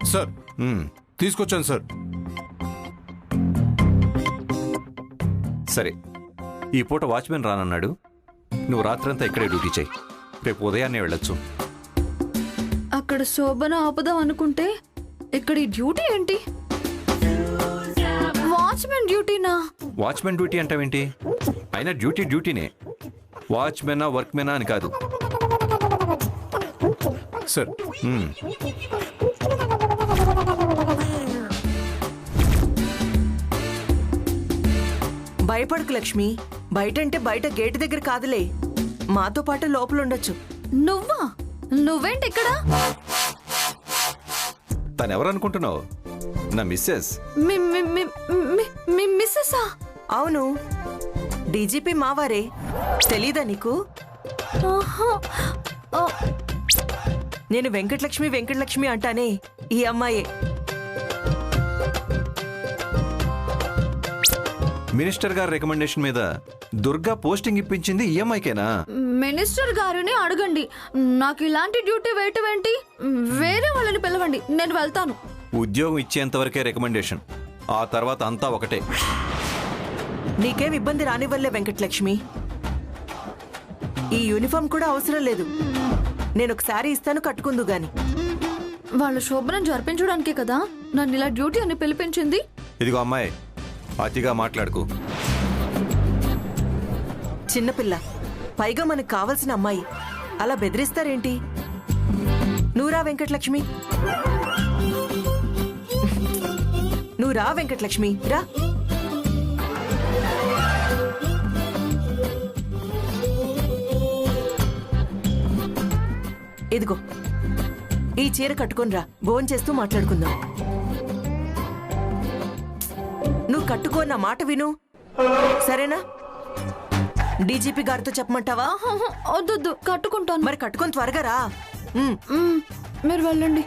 Sir తీసుకొచ్చాను sir. సరే, ఈ పూట వాచ్మెన్ రానన్నాడు. నువ్వు రాత్రంతా ఇక్కడే డ్యూటీ చేయి. రేపు ఉదయాన్నే వెళ్ళొచ్చు. అక్కడ శోభన ఆపుదాం అనుకుంటే ఇక్కడ ఈ డ్యూటీ ఏంటి? వాచ్మెన్ డ్యూటీనా? వాచ్మెన్ డ్యూటీ అంటావేంటి? అయినా డ్యూటీ డ్యూటీనే. వాచ్మెనా వర్క్మెనా అని కాదు. సార్ భయపడకు లక్ష్మి. బయటంటే బయట గేటు దగ్గర కాదులే, మాతో పాటు లోపల ఉండొచ్చు. నువ్వా? నువ్వేంటి ఇక్కడ? తనెవరనుకుంటున్నావు? నా మిస్సెస్. మిస్సెసా? అవును, డీజీపీ మావారే. తెలీదా నీకు? నేను వెంకటలక్ష్మి అంటానే ఈ అమ్మాయే. మినిస్టర్ గారి రికమెండేషన్ మీద దుర్గా పోస్టింగ్ ఇప్పించింది ఈ అమ్మాయికేనా? మినిస్టర్ గారిని అడగండి. నాకు ఇలాంటి డ్యూటీ వేయటం ఏంటి? వేరే వాళ్ళని పిలవండి, నేను వెళ్తాను. ఉద్యోగం ఇచ్చేంత వరకే రికమెండేషన్, ఆ తర్వాత అంతా ఒకటే. నీకేం ఇబ్బంది రానివ్వలే వెంకటలక్ష్మి. ఈ యూనిఫామ్ కూడా అవసరం లేదు. నేను ఒకసారి ఇస్తాను, కట్టుకుందు గాని. వాళ్ళ శోభనం జరిపించడానికే కదా నన్ను ఇలా డ్యూటీ అని పిలిపించింది. ఇదిగో అమ్మాయి, అతిగా మాట్లాడుకో. చిన్నపిల్ల, పైగా మనకు కావాల్సిన అమ్మాయి. అలా బెదిరిస్తారేంటి? నువ్వు రా వెంకటలక్ష్మి, నువ్వు రా వెంకటలక్ష్మి, రా. ఇదిగో ఈ చీర కట్టుకొని రా, భోంచేస్తూ మాట్లాడుకుందాం. నువ్వు కట్టుకో, నా మాట విను, సరేనా? డీజీపీ గారితో చెప్పమంటావా? వద్దు, కట్టుకుంటాను. మరి కట్టుకొని త్వరగా రా. మీరు వెళ్ళండి.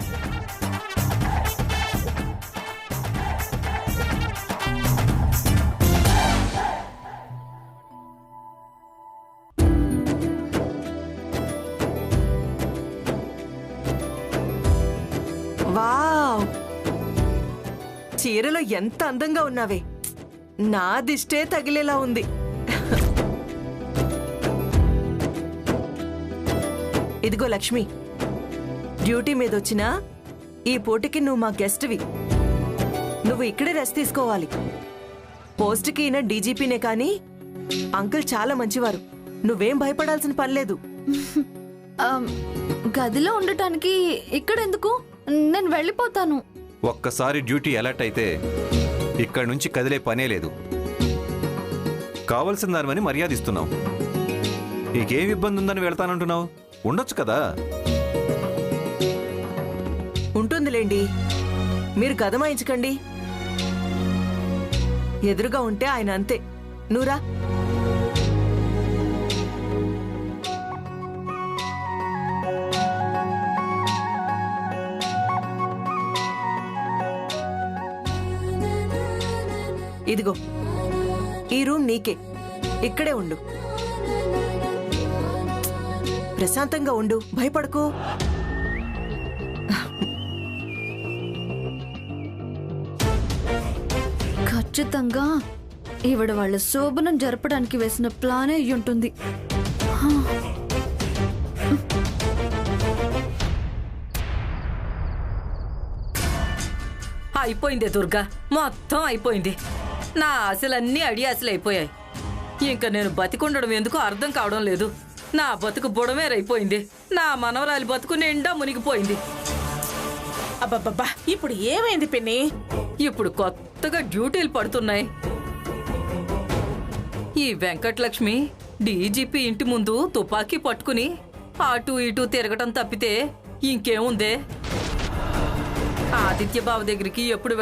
వావ్, చీరలో ఎంత అందంగా ఉన్నావే. నా దిష్టే తగిలేలా ఉంది. ఇదిగో లక్ష్మి, డ్యూటీ మీద వచ్చినా ఈ పూటకి నువ్వు మా గెస్ట్వి. నువ్వు ఇక్కడే రెస్ట్ తీసుకోవాలి. పోస్ట్కి ఈయన డీజీపీనే కానీ అంకుల్ చాలా మంచివారు. నువ్వేం భయపడాల్సిన పనిలేదు. గదిలో ఉండటానికి ఇక్కడెందుకు? నేను వెళ్ళిపోతాను. ఒక్కసారి డ్యూటీ అలర్ట్ అయితే ఇక్కడి నుంచి కదిలే పనే లేదు. కావలసిన దానివని మర్యాద ఇస్తున్నావు. నీకేం ఇబ్బంది ఉందని వెళ్తానంటున్నావు? ఉండొచ్చు కదా. ఉంటుందిలేండి, మీరు గదమాయించకండి. ఎదురుగా ఉంటే ఆయన అంతే. నువ్వురా. ఇదిగో ఈ రూమ్ నీకే, ఇక్కడే ఉండు. ప్రశాంతంగా ఉండు, భయపడకు. ఖచ్చితంగా ఈవిడ వాళ్ళ శోభనం జరపడానికి వేసిన ప్లానే అయ్యుంటుంది. అయిపోయింది దుర్గా, మొత్తం అయిపోయింది. నా ఆశలన్నీ అడియాసలు అయిపోయాయి. ఇంకా నేను బతికుండడం ఎందుకు అర్థం కావడం లేదు. నా బతుకు బుడమేరైపోయింది. నా మనవరాలి బతుకు నిండా మునిగిపోయింది. అబ్బబ్బబ్బా, ఇప్పుడు ఏమైంది పిన్ని? ఇప్పుడు కొత్తగా డ్యూటీలు పడుతున్నాయి. ఈ వెంకటలక్ష్మి డీజీపీ ఇంటి ముందు తుపాకీ పట్టుకుని అటు ఇటు తిరగటం తప్పితే ఇంకేముందే? ఆదిత్యబాబు దగ్గరికి ఎప్పుడు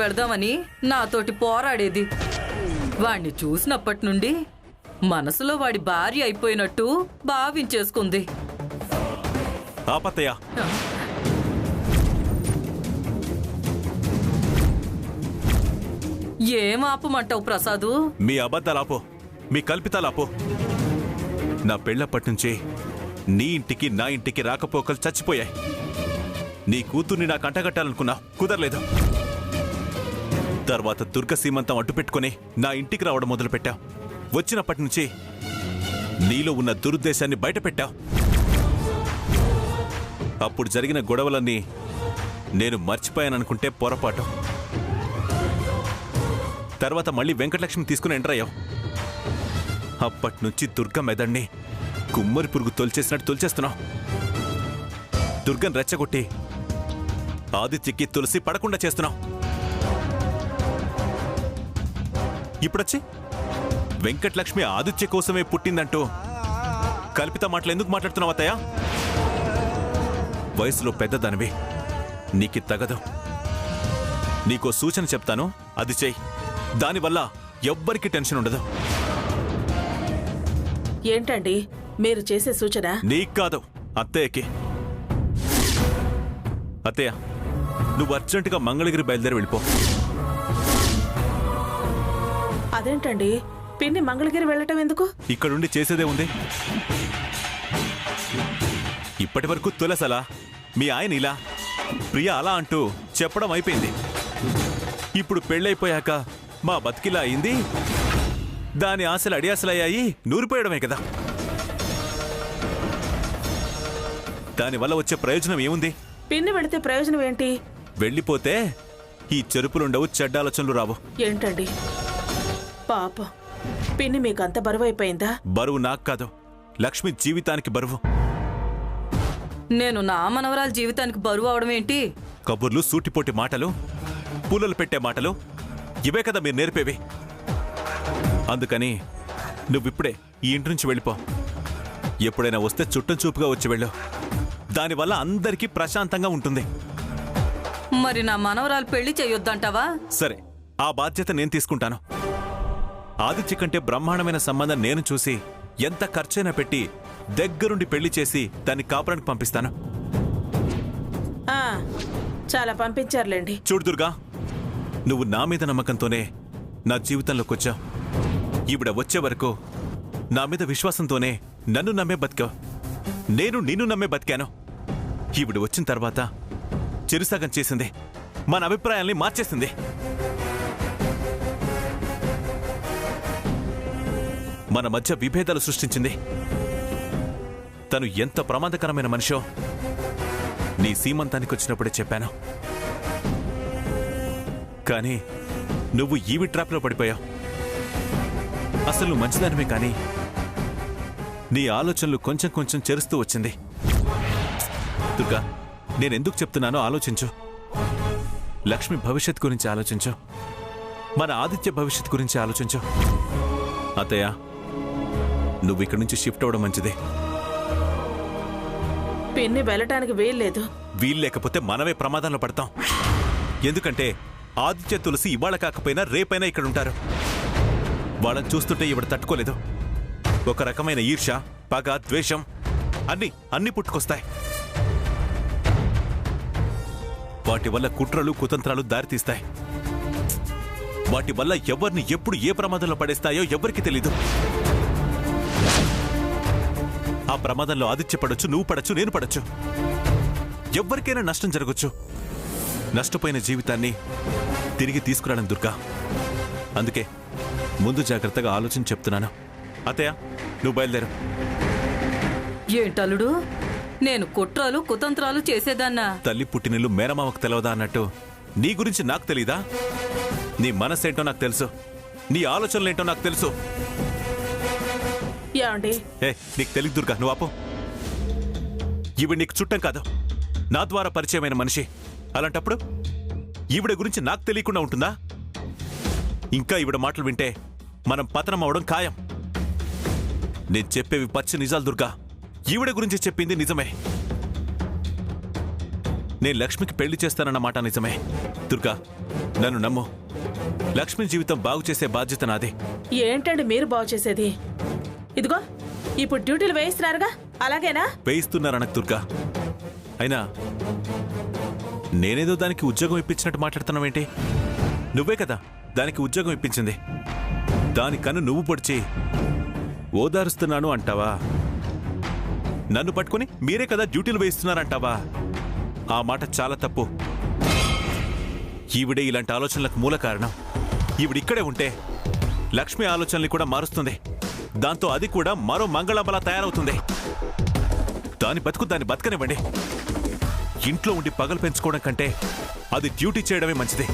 వెళదామని నాతోటి పోరాడేది. వాణ్ణి చూసినప్పటి నుండి మనసులో వాడి భార్య అయిపోయినట్టు భావించేసుకుంది. ఏం ఆపమంటావు ప్రసాదు? మీ అబద్ధాలాపో, మీ కల్పితాలాపో. నా పెళ్ళప్పటి నుంచి నీ ఇంటికి నా ఇంటికి రాకపోకలు చచ్చిపోయాయి. నీ కూతుర్ని నాకు అంటగట్టాలనుకున్నా, కుదరలేదు. తర్వాత దుర్గ సీమంతం అడ్డు పెట్టుకుని నా ఇంటికి రావడం మొదలుపెట్టావు. వచ్చినప్పటి నుంచి నీలో ఉన్న దురుద్దేశాన్ని బయటపెట్టావు. అప్పుడు జరిగిన గొడవలన్నీ నేను మర్చిపోయాననుకుంటే పొరపాటు. తర్వాత మళ్ళీ వెంకటలక్ష్మి తీసుకుని ఎంటర్ అయ్యావు. అప్పటినుంచి దుర్గ మెదడిని కుమ్మరి పురుగు తొలిచేసినట్టు తొలిచేస్తున్నావు. దుర్గను రెచ్చగొట్టి ఆదిత్యకి తులసి పడకుండా చేస్తున్నావు. ఇప్పుడొచ్చి వెంకటలక్ష్మి ఆదిత్య కోసమే పుట్టిందంటూ కల్పిత మాటలు ఎందుకు మాట్లాడుతున్నావు అత్తయ్య? వయసులో పెద్దదానివి, నీకు తగదు. నీకో సూచన చెప్తాను, అది చెయ్యి. దానివల్ల ఎవ్వరికీ టెన్షన్ ఉండదు. ఏంటండి మీరు చేసే సూచన? నీకు కాదు, అత్తయ్యకి. అత్తయ్య, నువ్వు అర్జెంటుగా మంగళగిరి బయలుదేరి వెళ్ళిపో. అదేంటండి పిన్ని మంగళగిరి వెళ్ళటం ఎందుకు? ఇక్కడుండి చేసేదే ఉంది. ఇప్పటి వరకు తులసలా, మీ ఆయన ఇలా, ప్రియ అలా అంటూ చెప్పడం అయిపోయింది. ఇప్పుడు పెళ్ళైపోయాక మా బతికిలా అయింది, దాని ఆశలు అడియాసలయ్యాయి, నూరిపోయడమే కదా. దానివల్ల వచ్చే ప్రయోజనం ఏముంది? పిన్ని వెళితే ప్రయోజనం ఏంటి? వెళ్ళిపోతే ఈ చెరుపులుండవు, చెడ్డ ఆలోచనలు రావు. ఏంటండి పాపం, పిన్ని మీకు అంత బరువైపోయిందా? బరువు నాకు కాదు, లక్ష్మి జీవితానికి బరువు. నేను నా మనవరాల జీవితానికి బరువు అవడం ఏంటి? కబుర్లు, సూటిపోటి మాటలు, పూలలు పెట్టే మాటలు, ఇవే కదా మీరు నేర్పేవి. అందుకని నువ్విప్పుడే ఈ ఇంటి నుంచి వెళ్ళిపో. ఎప్పుడైనా వస్తే చుట్టం చూపుగా వచ్చి వెళ్ళు. దానివల్ల అందరికీ ప్రశాంతంగా ఉంటుంది. మరి నా మనవరాలు పెళ్లి చేయొద్దంటావా? సరే, ఆ బాధ్యత నేను తీసుకుంటాను. ఆదిత్య కంటే బ్రహ్మాండమైన సంబంధం నేను చూసి ఎంత ఖర్చైనా పెట్టి దగ్గరుండి పెళ్లి చేసి దాన్ని కాపురానికి పంపిస్తాను. ఆ, చాలా పంపించారులేండి. చూడు దుర్గా, నువ్వు నా మీద నమ్మకంతోనే నా జీవితంలోకి వచ్చావు. ఈవిడ వచ్చే వరకు నా మీద విశ్వాసంతోనే నన్ను నమ్మే బతికావు. నేను నిన్ను నమ్మే బతికాను. ఈవిడ వచ్చిన తర్వాత చెరుసగం చేసింది, మన అభిప్రాయాల్ని మార్చేసింది. మన మధ్య విభేదాలు సృష్టించింది. తను ఎంత ప్రమాదకరమైన మనిషో నీ సీమంతానికి వచ్చినప్పుడే చెప్పాను. కానీ నువ్వు ఈవి ట్రాప్లో పడిపోయావు. అసలు నువ్వు మంచిదానివే, కానీ నీ ఆలోచనలు కొంచెం కొంచెం చెరుస్తూ వచ్చింది. దుర్గా, నేనెందుకు చెప్తున్నానో ఆలోచించు. లక్ష్మి భవిష్యత్ గురించి ఆలోచించు. మన ఆదిత్య భవిష్యత్ గురించి ఆలోచించు. అత్తయ్య, నువ్వు ఇక్కడి నుంచి షిఫ్ట్ అవడం మంచిదే. పిన్ని వెళ్ళటానికి వీల్లేదు. వీల్లేకపోతే మనమే ప్రమాదంలో పడతాం. ఎందుకంటే ఆదిత్య, తులసి ఇవాళ కాకపోయినా రేపైనా ఇక్కడ ఉంటారు. వాళ్ళని చూస్తుంటే ఇవిడ తట్టుకోలేదు. ఒక రకమైన ఈర్ష్య, పగ, ద్వేషం అన్ని పుట్టుకొస్తాయి. వాటి వల్ల కుట్రలు, కుతంత్రాలు దారితీస్తాయి. వాటి వల్ల ఎవరిని ఎప్పుడు ఏ ప్రమాదంలో పడేస్తాయో ఎవరికి తెలీదు. ఆ ప్రమాదంలో ఆదిత్య పడొచ్చు, నువ్వు పడొచ్చు, నేను పడొచ్చు. ఎవ్వరికైనా నష్టం జరగచ్చు. నష్టపోయిన జీవితాన్ని తిరిగి తీసుకురావడం దుర్గా. అందుకే ముందు జాగ్రత్తగా ఆలోచన చెప్తున్నాను. అత్తయ్య, నువ్వు బయలుదేరు. ఏంటల్లుడు, నేను కుట్రలు, కుతంత్రాలు చేసేదాన్నా? తల్లి పుట్టినిల్లు మేనమామకు తెలవదా అన్నట్టు నీ గురించి నాకు తెలీదా? నీ మనసేంటో నాకు తెలుసు, నీ ఆలోచనలేంటో నాకు తెలుసు. ఏమండి? నీకు తెలియదు దుర్గా, నువ్వు ఆపు. ఈవిడ నీకు చుట్టం కాదు, నా ద్వారా పరిచయమైన మనిషి. అలాంటప్పుడు ఈవిడ గురించి నాకు తెలియకుండా ఉంటుందా? ఇంకా ఈవిడ మాటలు వింటే మనం పతనం అవడం ఖాయం. నేను చెప్పేవి పచ్చి నిజాలు దుర్గా. ఈవిడ గురించి చెప్పింది నిజమే. నేను లక్ష్మికి పెళ్లి చేస్తానన్న మాట నిజమే. దుర్గా, నన్ను నమ్ము. లక్ష్మి జీవితం బాగు చేసే బాధ్యత నాది. ఏంటండి మీరు బాగు చేసేది? ఇదిగో ఇప్పుడు డ్యూటీలు వేయిస్తున్నారుగా, అలాగేనా? వేయిస్తున్నారనకు దుర్గా. అయినా నేనేదో దానికి ఉద్యోగం ఇప్పించినట్టు మాట్లాడుతున్నావేంటి? నువ్వే కదా దానికి ఉద్యోగం ఇప్పించింది. దానికన్ను నువ్వు పొడిచి ఓదారుస్తున్నాను అంటావా? నన్ను పట్టుకుని మీరే కదా డ్యూటీలు వేయిస్తున్నారంటావా? ఆ మాట చాలా తప్పు. ఈవిడే ఇలాంటి ఆలోచనలకు మూల కారణం. ఈవిడిక్కడే ఉంటే లక్ష్మి ఆలోచనల్ని కూడా మారుస్తుంది. దాంతో అది కూడా మరో మంగళంబలా తయారవుతుంది. దాని బతుకు దాన్ని బతకనివ్వండి. ఇంట్లో ఉండి పగలు పెంచుకోవడం కంటే అది డ్యూటీ చేయడమే మంచిది.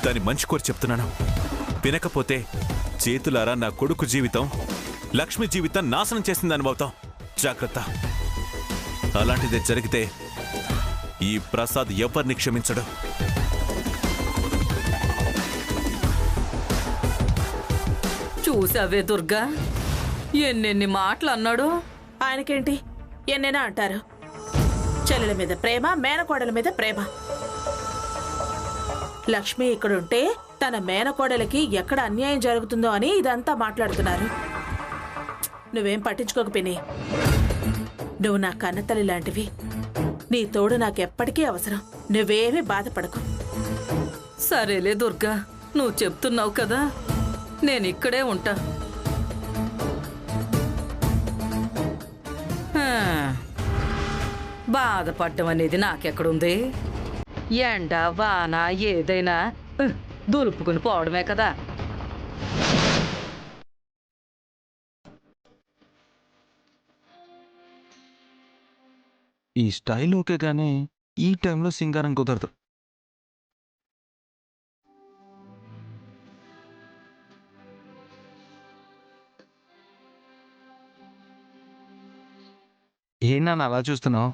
దాని మంచి కోరి చెప్తున్నాను. వినకపోతే చేతులారా నా కొడుకు జీవితం, లక్ష్మి జీవితం నాశనం చేసింది అనుభవుతాం. జాగ్రత్త. అలాంటిదే జరిగితే ఈ ప్రసాద్ ఎవరిని క్షమించడు. చూసావే దుర్గా, ఎన్నెన్ని మాటలు అన్నాడు. ఆయనకేంటి ఎన్నైనా అంటారు. చెల్లెల మీద ప్రేమ, మేనకోడల మీద ప్రేమ. లక్ష్మి ఇక్కడుంటే తన మేనకోడలకి ఎక్కడ అన్యాయం జరుగుతుందో అని ఇదంతా మాట్లాడుతున్నారు. నువ్వేం పట్టించుకోక పిన్ని. నువ్వు నా కన్నతల్లి లాంటివి. నీ తోడు నాకెప్పటికీ అవసరం. నువ్వేమీ బాధపడకు. సరేలే దుర్గా, నువ్వు చెప్తున్నావు కదా, నేను ఇక్కడే ఉంటా. హా, బాధపడ్డం అనేది నాకెక్కడుంది? ఎండ వాన ఏదైనా దులుపుకుని పోవడమే కదా. ఈ స్టైల్ ఓకే కానీ ఈ టైంలో సింగారం కుదరదు. ఏంటన్నా అలా చూస్తున్నావు?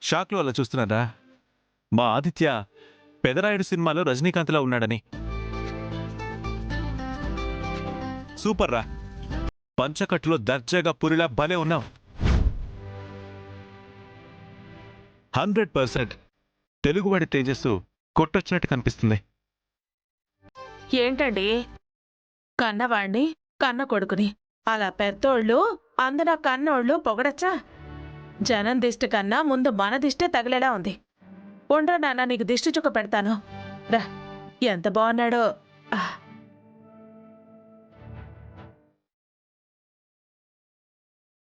షాక్లో అలా చూస్తున్నారా? మా ఆదిత్య పెదరాయుడు సినిమాలో రజనీకాంత్లా ఉన్నాడని. సూపర్ రా. పంచకట్టులో దర్జాగా పురిలా భలే ఉన్నావు. 100% తెలుగువాడి తేజస్సు కొట్టొచ్చినట్టు కనిపిస్తుంది. ఏంటండి, కన్నవాణ్ణి కన్న కొడుకుని అలా పెద్దోళ్ళు అందరూ కన్నోళ్ళు పొగడచ్చా? జనం దిష్టి కన్నా ముందు మన దిష్టే తగిలేలా ఉంది. ఉండరా నాన్న, నీకు దిష్టి చుక్క పెడతాను. రా, ఎంత బాగున్నాడో.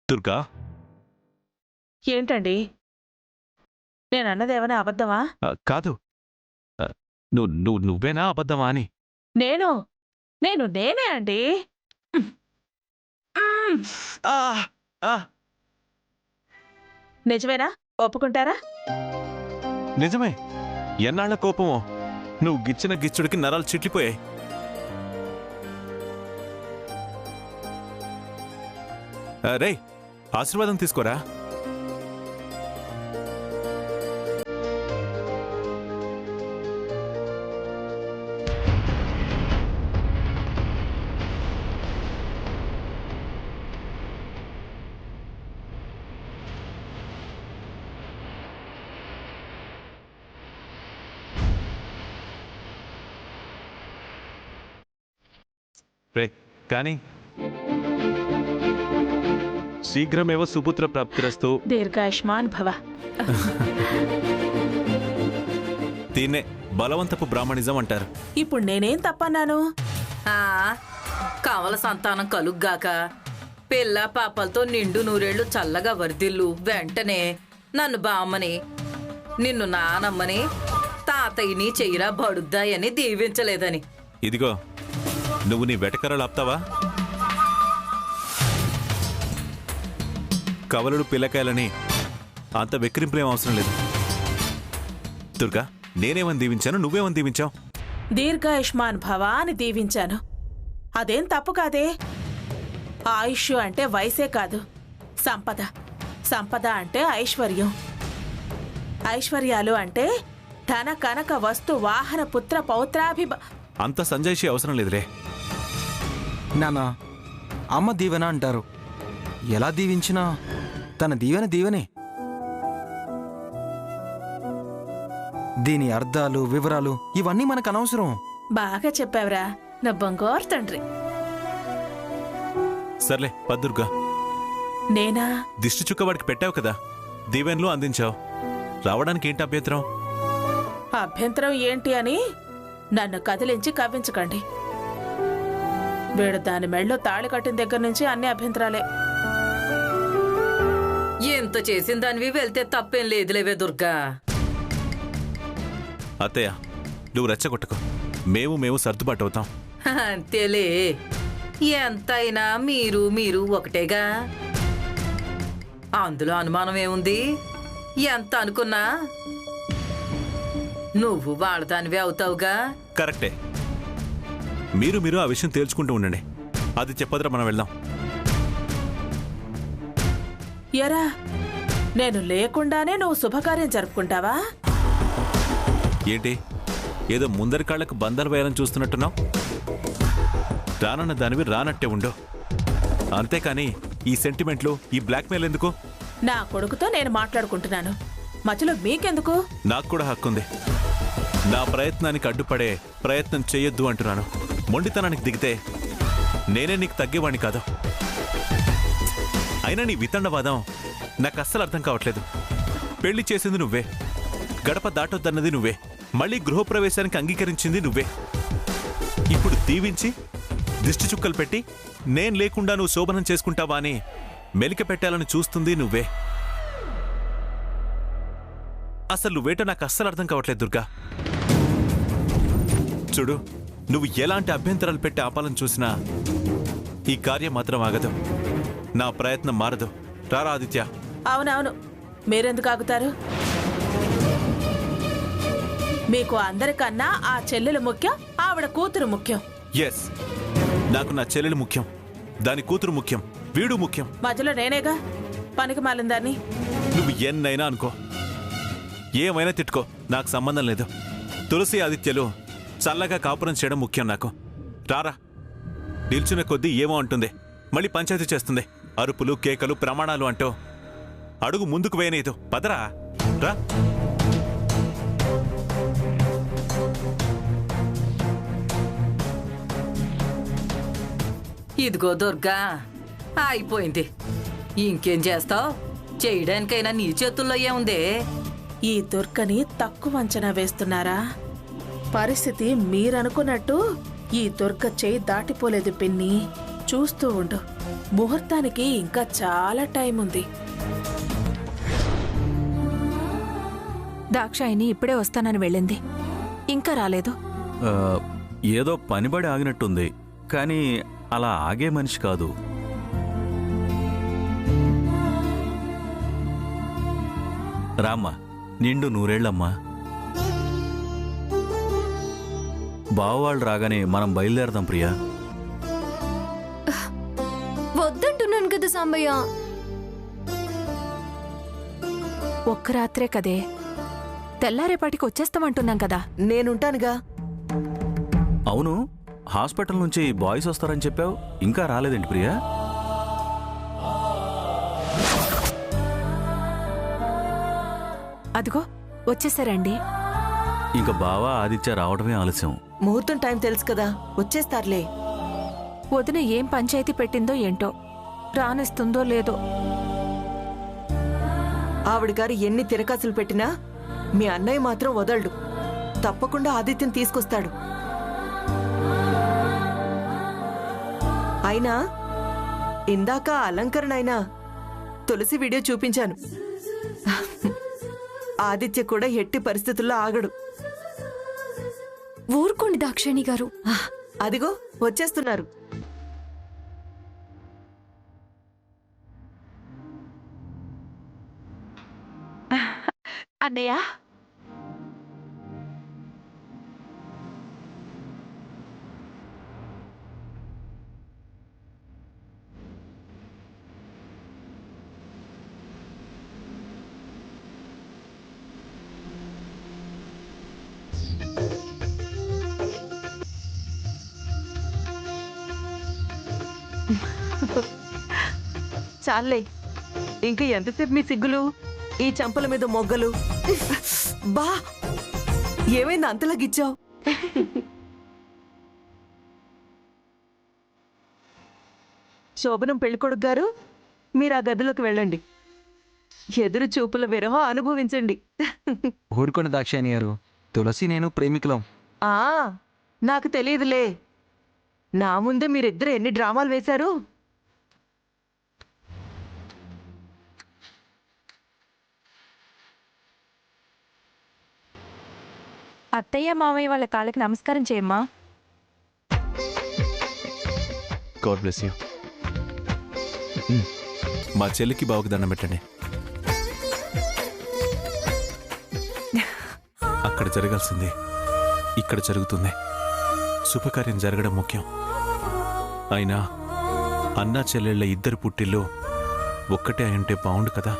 దుర్గా, ఏంటండి, నేనన్నదేమైనా అబద్ధమా? కాదు, నువ్వేనా అబద్ధమా అని. నేను నేనే అండి. నిజమేనా? ఒప్పుకుంటారా? నిజమే. ఎన్నాళ్ల కోపమో. నువ్వు గిచ్చిన గిచ్చుడికి నరాలు చిట్లిపోయాయి. రేయ్, ఆశీర్వాదం తీసుకోరా. రే, కానీ శీఘ్రమేవ సుపుత్ర ప్రాప్తిరస్తు. దీర్ఘాయుష్మాన్ భవ. దీన్నే బలవంతపు బ్రాహ్మణిజం అంటారు. ఇప్పుడు నేనేం తప్పన్నాను? కవల సంతానం కలుగ్గాక, పిల్ల పాపలతో నిండు నూరేళ్లు చల్లగా వర్ధిల్లు. వెంటనే నన్ను బామ్మని, నిన్ను నానమ్మని, తాతయ్యని చెయ్యిరా బడుద్దాయని దీవించలేదని. ఇదిగో, నువ్వు నీ వెటకరలు ఆప్తావా? కవలుడు పిల్లకాయలని అంత వెక్కిరింపులేం అవసరం లేదు. దుర్గా, నేనేమని దీవించాను, నువ్వేమని దీవించావు? దీర్ఘాయుష్మాన్ భవ అని దీవించాను. అదేం తప్పు కాదే. ఆయుష్ అంటే వయసే కాదు, సంపద. సంపద అంటే ఐశ్వర్యం. ఐశ్వర్యాలు అంటే ధన కనక వస్తు వాహన పుత్ర పౌత్రాభి. అంత సంజాయిషి అవసరం లేదులే. నానా, అమ్మ దీవెన అంటారు. ఎలా దీవించినా తన దీవెన దీవెనే. దీని అర్థాలు, వివరాలు ఇవన్నీ మనకు అనవసరం. బాగా చెప్పావురా నా బంగారు తండ్రి. సర్లే పద్దుర్గా. నేనా? దిష్టి చుక్కవాడికి పెట్టావు కదా, దీవెన్లు అందించావు. రావడానికి ఏంటి అభ్యంతరం? అభ్యంతరం ఏంటి అని నన్ను కదిలించి కవ్వించకండి. వీడు దాని మెళ్ళో తాళి కట్టిన దగ్గర నుంచి అన్ని అభ్యంతరాలే. ఎంత చేసిన దానివి వెళ్తే తప్పేం లేదులేవే దుర్గా. అత్తయ్య నువ్వు రెచ్చగొట్టకు. మేము సర్దుబాటు అవుతాం. అంతేలే, ఎంతైనా మీరు మీరు ఒకటేగా. అందులో అనుమానం ఏముంది? ఎంత అనుకున్నా నువ్వు వాళ్ళదానివే అవుతావుగా. కరెక్టే. మీరు ఆ విషయం తేల్చుకుంటూ ఉండండి. అది చెప్పదురా, మనం వెళ్దాం. ఎరా, నేను లేకుండానే నువ్వు శుభకార్యం జరుపుకుంటావా? ఏంటి ఏదో ముందరి కాళ్ళకు బంధాలు వేయాలని చూస్తున్నట్టున్నావు? రానన్న దానివి రానట్టే ఉండు. అంతేకాని ఈ సెంటిమెంట్లు, ఈ బ్లాక్మెయిల్ ఎందుకు? నా కొడుకుతో నేను మాట్లాడుకుంటున్నాను, మధ్యలో మీకెందుకు? నాకు కూడా హక్కుంది. నా ప్రయత్నానికి అడ్డుపడే ప్రయత్నం చెయ్యొద్దు అంటున్నాను. మొండితనానికి దిగితే నేనే నీకు తగ్గేవాణ్ణి కాదు. అయినా నీ వితండవాదం నాకు అస్సలు అర్థం కావట్లేదు. పెళ్లి చేసింది నువ్వే, గడప దాటొద్దన్నది నువ్వే, మళ్ళీ గృహప్రవేశానికి అంగీకరించింది నువ్వే. ఇప్పుడు దీవించి దిష్టి చుక్కలు పెట్టి నేను లేకుండా నువ్వు శోభనం చేసుకుంటావా అని మెలిక పెట్టాలని చూస్తుంది నువ్వే. అసలు నువ్వేటో నాకు అస్సలు అర్థం కావట్లేదు దుర్గా. చూడు, నువ్వు ఎలాంటి అభ్యంతరాలు పెట్టి ఆపాలని చూసినా ఈ కార్యం మాత్రం ఆగదు. నా ప్రయత్నం మారదు. రారా ఆదిత్య. అవునవును, మీరెందుకు ఆగుతారు? మీకు అందరికన్నా ఆ చెల్లెలు ముఖ్యం, ఆవిడ కూతురు ముఖ్యం. ఎస్, నాకు నా చెల్లెలు ముఖ్యం, దాని కూతురు ముఖ్యం, వీడు ముఖ్యం. మధ్యలో నేనేగా పనికి మాలిందాన్ని. నువ్వు ఎన్నైనా అనుకో, ఏమైనా తిట్టుకో, నాకు సంబంధం లేదు. తులసి ఆదిత్యలు చల్లగా కాపురం చేయడం ముఖ్యం నాకు. రారా. నిల్చున్న కొద్దీ ఏమో అంటుంది, మళ్ళీ పంచాయతీ చేస్తుంది. అరుపులు, కేకలు, ప్రమాణాలు అంటూ అడుగు ముందుకు వేయనేదు. పదరా, రా. ఇదిగో దుర్గా, అయిపోయింది. ఇంకేం చేస్తావు? చేయడానికైనా నీ చేతుల్లో ఏముందే? ఈ దుర్గని తక్కువ అంచనా వేస్తున్నారా? పరిస్థితి మీరనుకున్నట్టు ఈ దుర్గ చేయి దాటిపోలేదు పిన్ని. చూస్తూ ఉండు, ముహూర్తానికి ఇంకా చాలా టైం ఉంది. దాక్షాయిని ఇప్పుడే వస్తానని వెళ్ళింది, ఇంకా రాలేదు. ఏదో పనిబడి ఆగినట్టుంది, కానీ అలా ఆగే మనిషి కాదు. రామ్మా, నిండు నూరేళ్లమ్మా. బావవాళ్ళు రాగానే మనం బయలుదేరదాం ప్రియా. వద్దంటున్నాను కదా సాంబయ్య. ఒక్క రాత్రే కదే, తెల్లారేపాటికి వచ్చేస్తామంటున్నాం కదా. నేనుంటానుగా. అవును, హాస్పిటల్ నుంచి బాయ్స్ వస్తారని చెప్పావు, ఇంకా రాలేదేంటి ప్రియా? అదిగో వచ్చేసారండి. ఇంక బావా ఆదిత్య రావడమే ఆలస్యం. ముహూర్తం టైం తెలుసు కదా, వచ్చేస్తారులే. వదిన ఏం పంచాయతీ పెట్టిందో ఏంటో, రానిస్తుందో లేదో. ఆవిడ గారు ఎన్ని తిరకాసులు పెట్టినా మీ అన్నయ్య మాత్రం వదలడు. తప్పకుండా ఆదిత్యం తీసుకొస్తాడు. అయినా ఇందాక అలంకరణ అయినా తులసి వీడియో చూపించాను. ఆదిత్య కూడా ఎట్టి పరిస్థితుల్లో ఆగడు. ఊరుకోండి దాక్షాయణి గారు. అదిగో వచ్చేస్తున్నారు. అన్నయ్య, చాలే, ఇంకా ఎంతసేపు మీ సిగ్గులు? ఈ చంపల మీద మొగ్గలు. బా, ఏమైంది అంతలా గిచ్చావు? శోభనం పెళ్ళికొడుకు గారు, మీరు ఆ గదిలోకి వెళ్ళండి. ఎదురు చూపుల విరహం అనుభవించండి. ఊరుకోండి దాక్షాయణి గారు, తులసి నేను ప్రేమికులం. ఆ, నాకు తెలియదులే. నా ముందే మీరిద్దరు ఎన్ని డ్రామాలు వేశారు. అత్తయ్య మామయ్య వాళ్ళ కాళ్ళకి నమస్కారం చేయమ్మా. God bless you. మా చెల్లికి బావకి దండం పెట్టండి. అక్కడ జరగాల్సింది ఇక్కడ జరుగుతుంది. శుభకార్యం జరగడం ముఖ్యం. అయినా అన్నా చెల్లెళ్ళ ఇద్దరు పుట్టిల్లో ఒక్కటే అయి ఉంటే బాగుండు కదా.